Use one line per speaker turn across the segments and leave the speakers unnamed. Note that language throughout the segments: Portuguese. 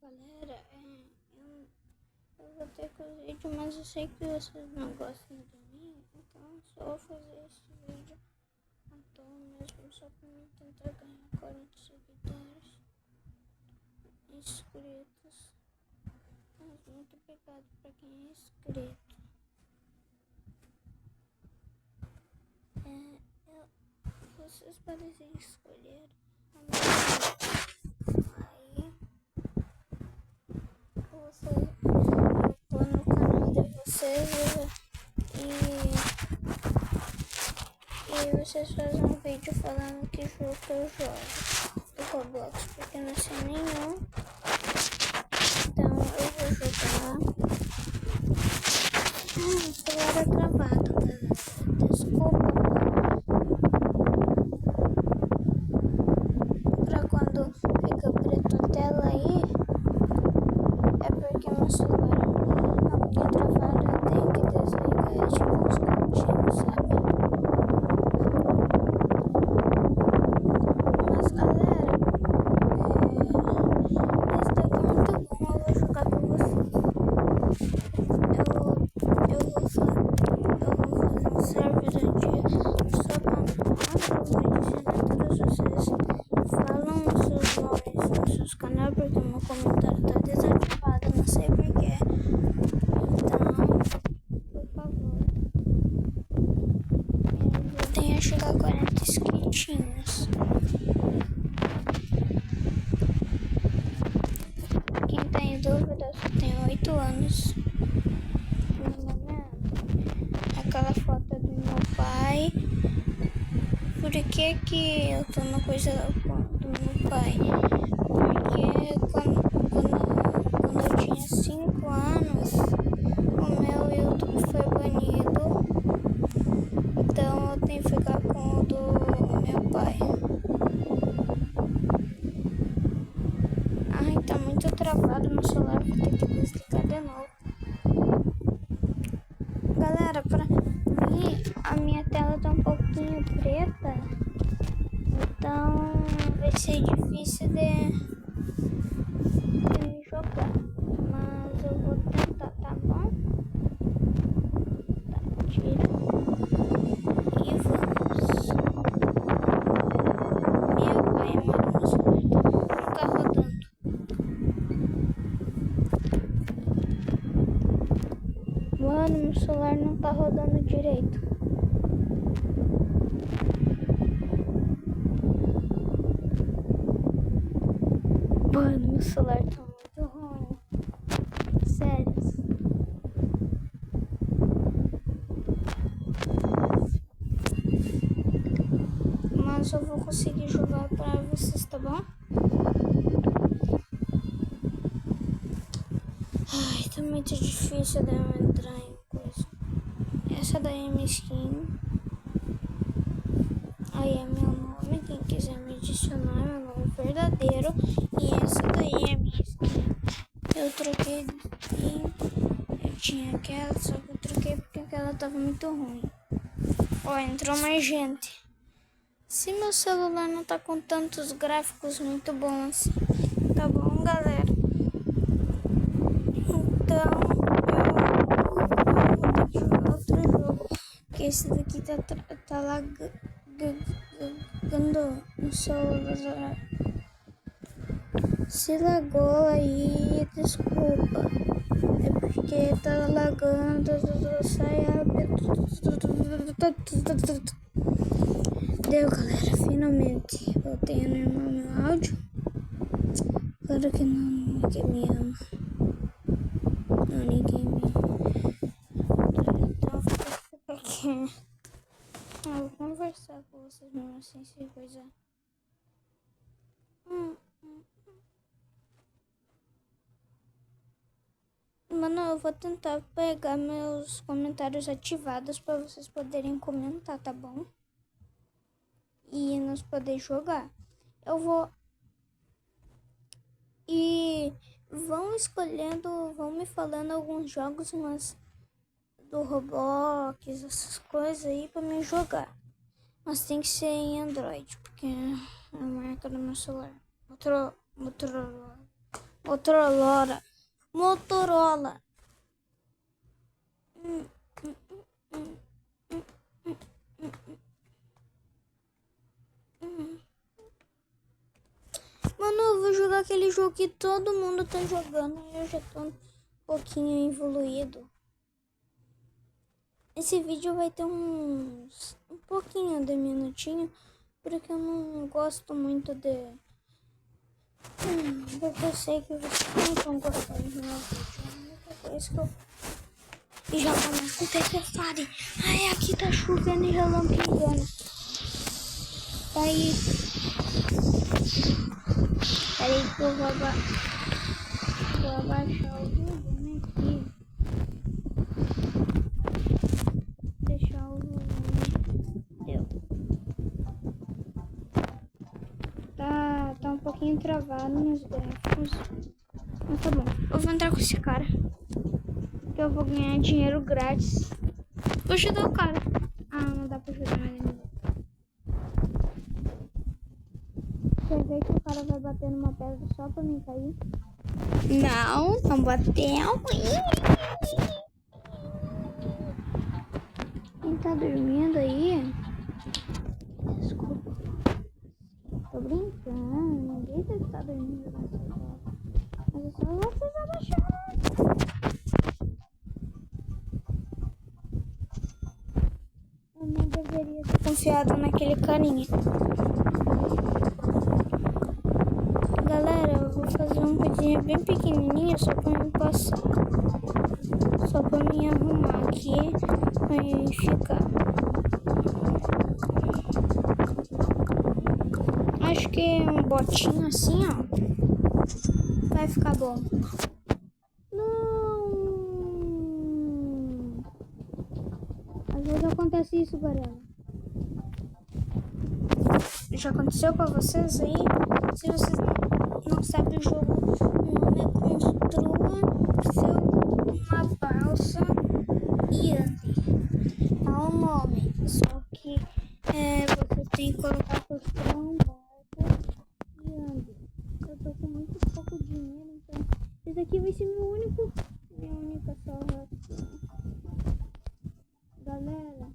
Galera, eu vou ter que o vídeo, mas eu sei que vocês não gostam de mim, então só vou fazer esse vídeo à toa mesmo, só pra mim tentar ganhar 40 seguidores inscritos. Mas muito obrigado pra quem é inscrito. Vocês podem escolher a aí eu vou no canal de vocês e vocês fazem um vídeo falando que jogo que eu jogo do Roblox, porque não sei nenhum. Então eu vou jogar. O celular é travado, galera. Desculpa. Pra quando fica preto a tela aí, é porque meu celular é um pouquinho travado. Eu tenho que desligar tipo uns pontinhos, sabe? Mas galera, esse daqui é muito bom. Eu vou jogar com vocês. Eu vou fazer um server aqui só pra todos vocês falam os seus nomes nos seus canais, porque meu comentário tá desativado, não sei porquê. Então, por favor, me ajudem a chegar a 40 inscritinhos. Quem tá em dúvida, eu só tenho 8 anos. No momento, aquela foto do meu pai. Por que eu tô na coisa do meu pai? Porque quando eu tinha 5 anos, o meu YouTube foi banido. Então eu tenho que ficar com o do meu pai. Ai, tá muito travado no celular, vou ter que desligar de novo. Galera, pra mim, a minha tela tá um pouquinho preta. Então vai ser difícil de jogar. Mas eu vou tentar, tá bom? Tá, tira. E vamos. Meu pai mora no celular, não tá rodando. Mano, meu celular não tá rodando direito. Mano, meu celular tá muito ruim. Sério. Mas eu vou conseguir jogar pra vocês, tá bom? Ai, tá muito difícil de eu entrar em coisa. Essa daí é minha skin. Aí é meu nome, quem quiser me adicionar, meu nome verdadeiro. E essa daí é minha skin. Eu troquei de skin. Eu tinha aquela, só que eu troquei porque aquela tava muito ruim. Ó, entrou mais gente. Se meu celular não tá com tantos gráficos muito bons, tá bom, galera? Então, eu vou ter que jogar outro jogo, porque esse daqui tá lagando no celular. Se lagou aí, desculpa. É porque tá lagando, sai Deu, galera, finalmente voltei a normal meu áudio. Claro que ninguém me ama. Não, ninguém me ama. Então fica aqui. Eu vou conversar com vocês mesmo assim, sem coisa. Mano, eu vou tentar pegar meus comentários ativados pra vocês poderem comentar, tá bom? E nós poder jogar. Eu vou... E vão escolhendo, vão me falando alguns jogos, mas do Roblox, essas coisas aí pra mim jogar. Mas tem que ser em Android, porque é a marca do meu celular. Motorola. Motorola. Motorola. Mano, eu vou jogar aquele jogo que todo mundo tá jogando. Eu já tô um pouquinho evoluído. Esse vídeo vai ter um pouquinho de minutinho, porque eu não gosto muito de... porque eu sei que vocês não estão gostando do meu vídeo. É por isso que eu... E já começa a ter tempestade. Ai, aqui tá chovendo e relampagueando. Peraí que eu vou abaixar o volume aqui. Deixar o volume. Deu. Tá um pouquinho travado nos gráficos. Mas tá bom. Eu vou entrar com esse cara. Que eu vou ganhar dinheiro grátis. Vou ajudar o cara. Ah, não dá pra ajudar ele. Você vê que o cara vai bater numa pedra só pra mim cair? Não bateu. Quem tá dormindo aí? Desculpa. Tô brincando. Ninguém deve estar dormindo nessa hora. Mas é só vocês abaixarem. Eu não deveria ter confiado naquele carinha. Galera, eu vou fazer um vídeo bem pequenininho só pra me passar. Só pra me arrumar aqui e ficar. Acho que um botinho assim, ó, vai ficar bom. Não! Às vezes acontece isso, galera. Já aconteceu com vocês aí? Se vocês não sabem o jogo, o nome é Construa uma balsa e ande. É o nome, só que você tem que colocar construir uma balsa e ande. Eu tô com muito pouco dinheiro, então esse aqui vai ser minha única salvação. Galera,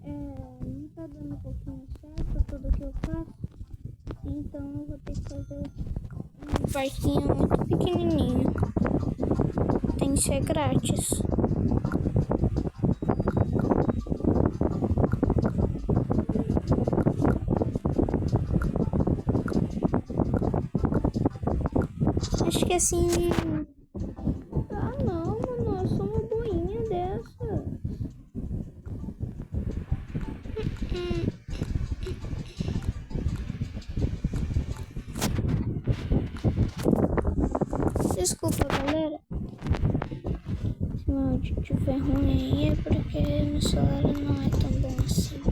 não tá dando um pouquinho certo tudo que eu faço, então eu vou ter que fazer um barquinho muito pequenininho. Tem que ser grátis. Acho que assim... Ah não, mano, eu sou uma boinha dessa. Desculpa, galera. Se o áudio estiver ruim aí é porque meu celular não é tão bom assim.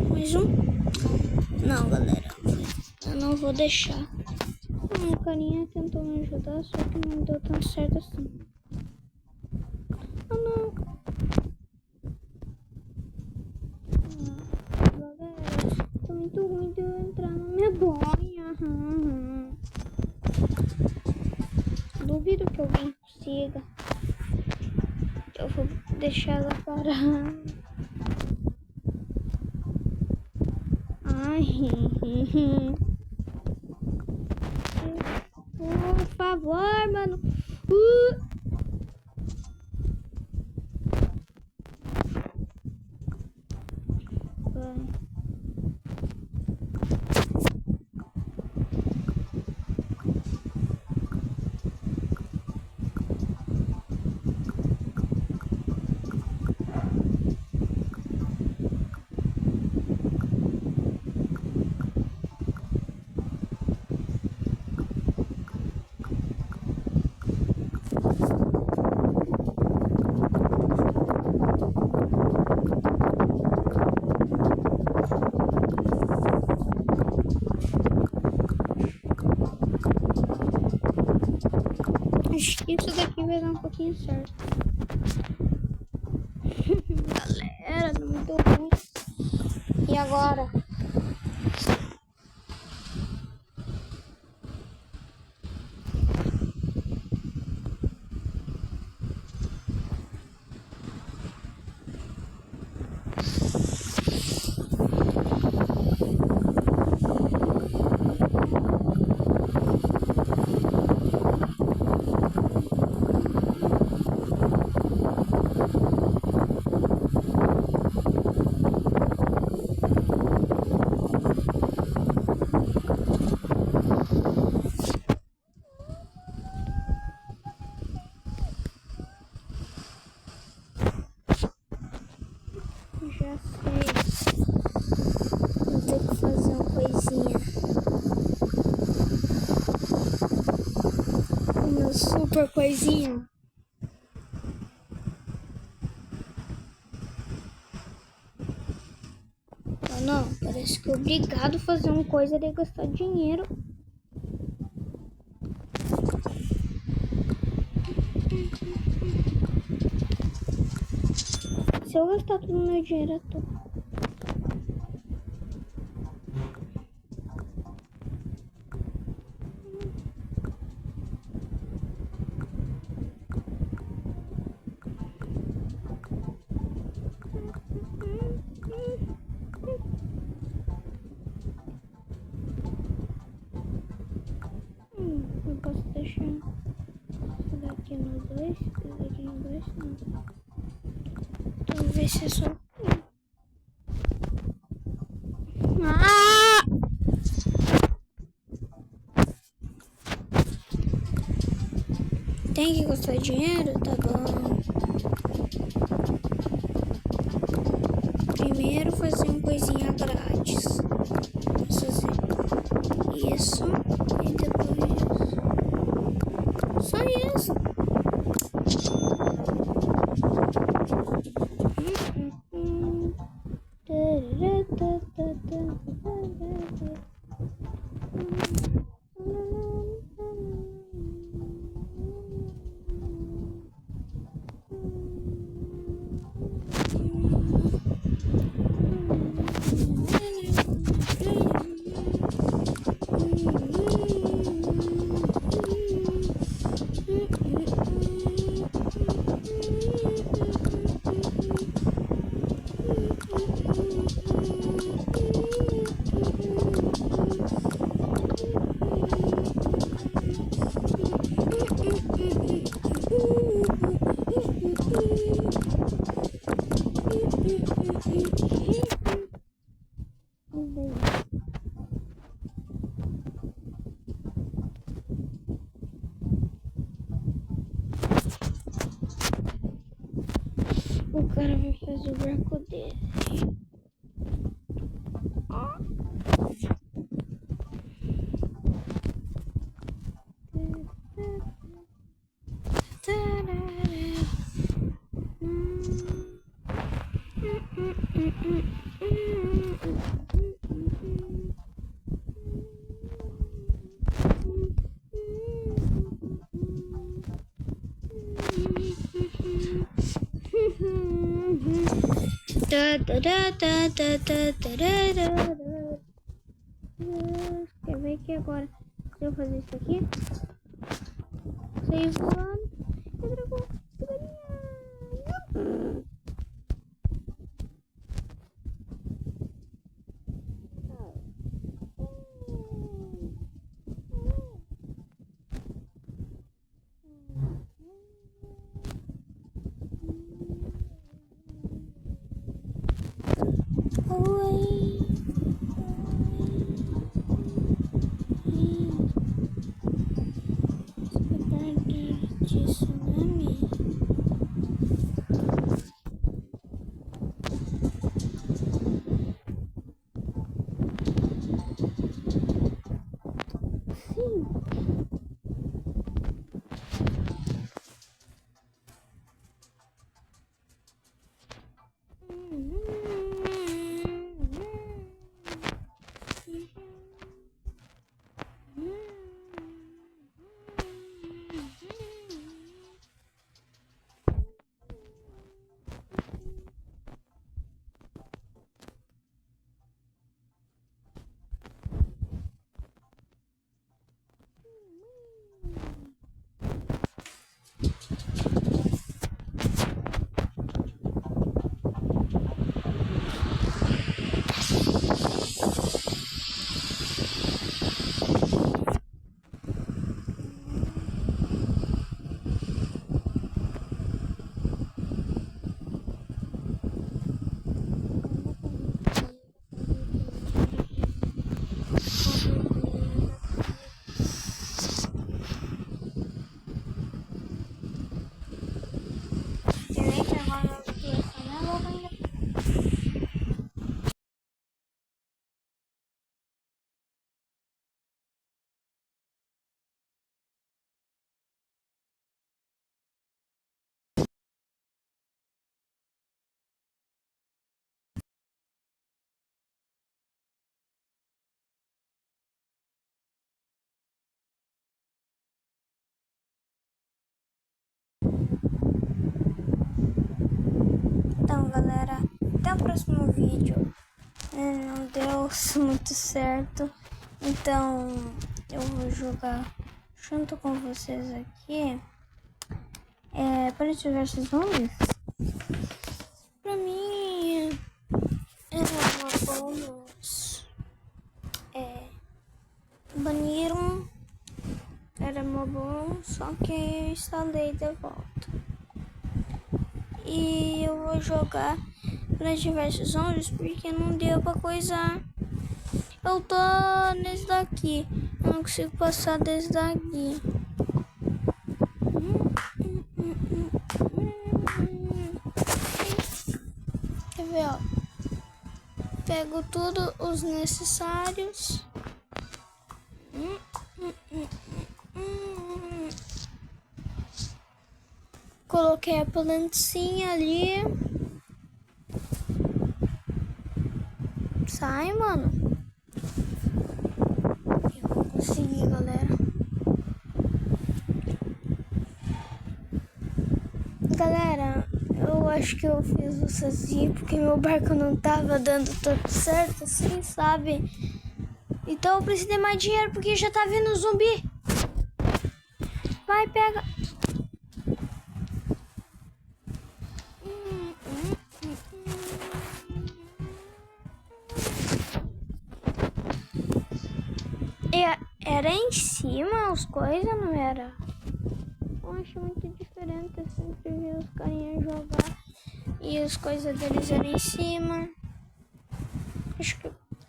Mais um? Não, galera. Eu não vou deixar. O carinha tentou me ajudar, só que não deu tão certo assim. Ah, não. Galera, tá muito ruim de eu entrar na minha boia. Duvido que alguém consiga. Eu vou deixar ela parar. Ai. Por favor, mano. Acho que isso daqui vai dar um pouquinho certo. muito ruim. E agora? Já sei. Vou ter que fazer uma coisinha. Uma super coisinha. Não, parece que é obrigado a fazer uma coisa de gastar dinheiro. Se eu gastar todo o meu dinheiro, eu tô. Eu posso deixar isso daqui no 2, isso daqui no 2, não. Então, ver se é só. Ah! Tem que gastar dinheiro? Tá bom. Primeiro fazer uma coisinha grátis. Vamos fazer isso e depois só isso. O cara vai fazer o buraco dele. Quer ver que agora, se eu fazer isso aqui, sair voando, eu trago tsunami. galera. Até o próximo vídeo. Não deu muito certo. Então, eu vou jogar junto com vocês aqui. Plants vs Zombies. Pra mim, era uma bônus. Baniram. Era uma bom, só que eu instalei de volta. E eu vou jogar Plants vs Zombies porque não deu pra coisar. Eu tô nesse daqui. Eu não consigo passar desse daqui. Quer ver, ó? Pego tudo os necessários. Coloquei a plantinha ali. Sai, mano. Eu vou conseguir, galera. Galera, eu acho que eu fiz isso assim porque meu barco não tava dando tudo certo, assim, sabe? Então eu preciso de mais dinheiro porque já tá vindo zumbi. Vai, pega. Era em cima as coisas, não era? Eu acho muito diferente. Eu sempre vi os carinhas jogar e as coisas deles eram em cima.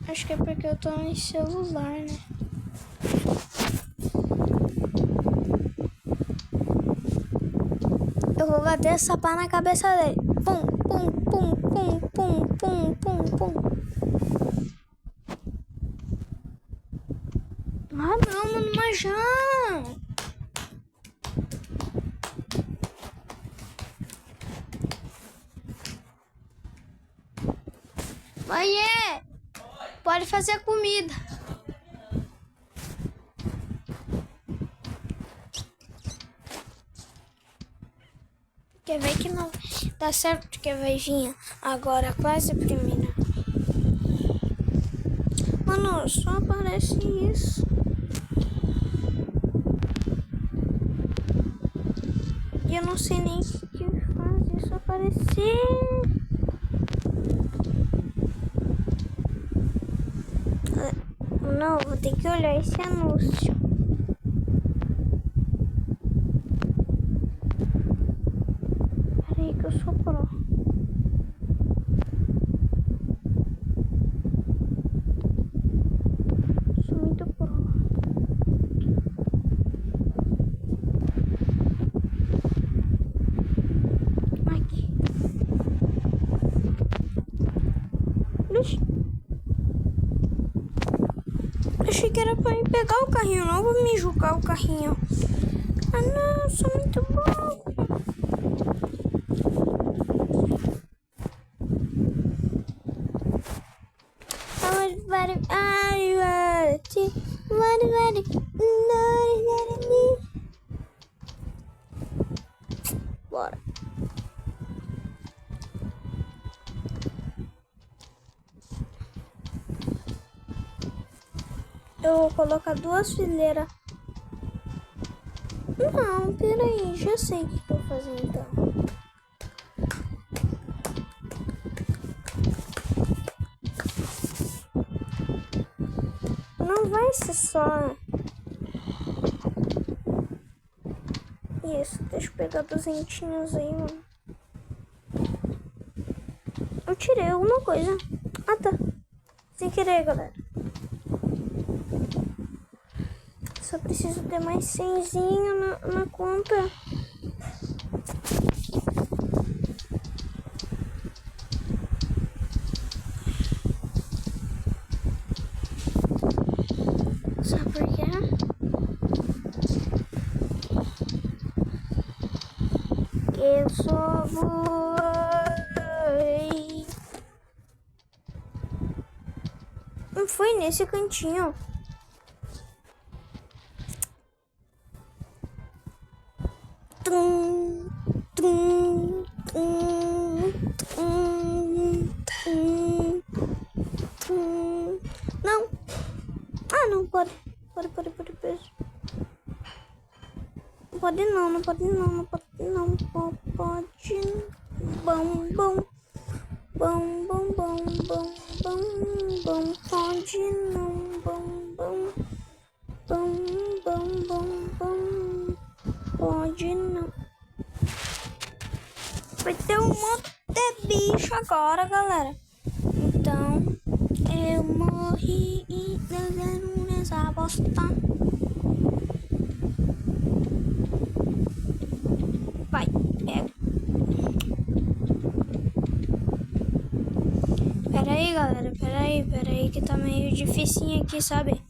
Acho que é porque eu tô no celular, né? Eu vou bater essa pá na cabeça dele. Pum, pum, pum, pum, pum, pum, pum, pum. Ah, não, mano, mas já. Oiê! Pode fazer comida. Quer ver que não dá certo que vai vir agora quase a primeira. Mano, só aparece isso. E eu não sei nem o que faz isso aparecer. Não, vou ter que olhar esse anúncio. Peraí que eu sou pro. Sou muito pro. Aqui. Ixi. Achei que era pra ir pegar o carrinho, não vou me jogar o carrinho. Ah não, sou muito bom. Bora. Eu vou colocar 2 fileiras. Não, peraí, já sei o que eu vou fazer então. Não vai ser só isso. Deixa eu pegar 200 aí, mano. Eu tirei alguma coisa. Ah, tá. Sem querer, galera. Só preciso ter mais 100zinho na conta. Sabe por quê? Eu só vou. Não foi nesse cantinho. Tum, tum, tum, tum. não, não pode não, não pode não, pode. Bom, bom. Bom, bom, bom, bom, bom, bom, pode não, bom, bom. Bom, bom, bom, bom, pode não. Vai ter um monte de bicho agora, galera. Então, eu morri e desenho nessa bosta. Vai, pega. Pera aí, galera. Pera aí, que tá meio dificinho aqui, sabe?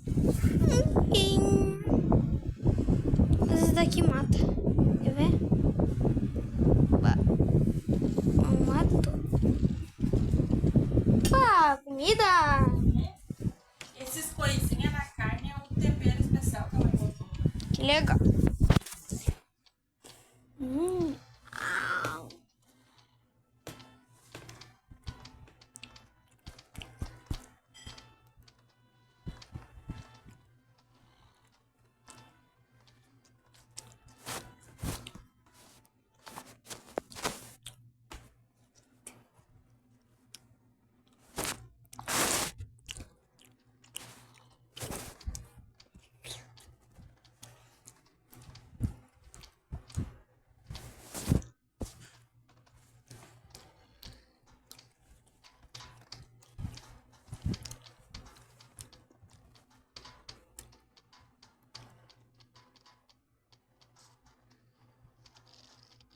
Esse daqui mata. Quer ver? Não matou. Opa, comida!
Esses coisinhas na carne é um tempero especial que ela botou.
Que legal.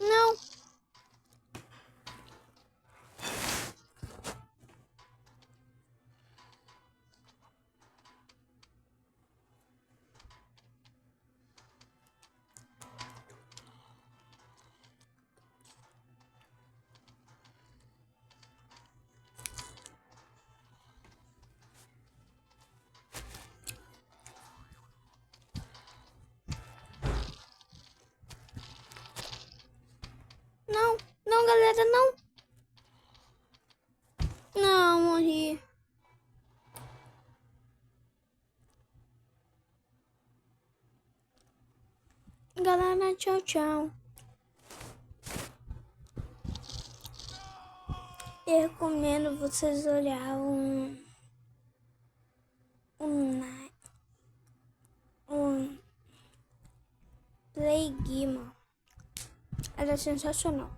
Não. Não, não, galera, não. Não, morri. Galera, tchau, tchau. Eu recomendo vocês olhar um Play Gamer. Ela é sensacional.